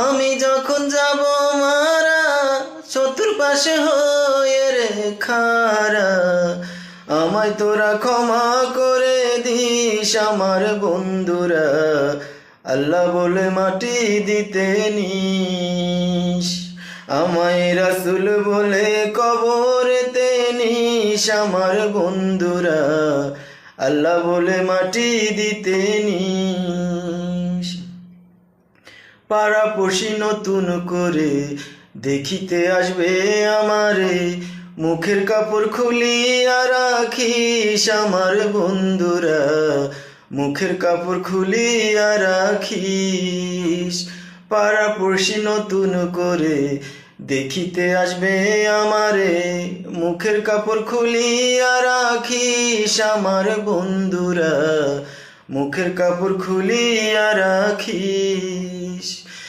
আমি যখন যাব মারা, শত্রুর পাশে হয়ে রে খারা। আমায় তোরা ক্ষমা করে দিস আমার বন্ধুরা, আল্লাহ বলে মাটি দিতে নিস। আমায় রাসূল বলে কবরেতে নিস আমার বন্ধুরা, আল্লাহ বলে মাটি দিতে নিস। পাড়াপড়শি নতুন করে দেখিতে আসবে আমারে, মুখের কাপড় খুলিয়া রাখিস আমার বন্ধুরা, মুখের কাপড় খুলিয়া রাখিস। পাড়াপড়শি নতুন করে দেখিতে আসবে আমারে, মুখের কাপড় খুলিয়া রাখিস আমার বন্ধুরা, মুখের কাপড় খুলিয়া রাখিস।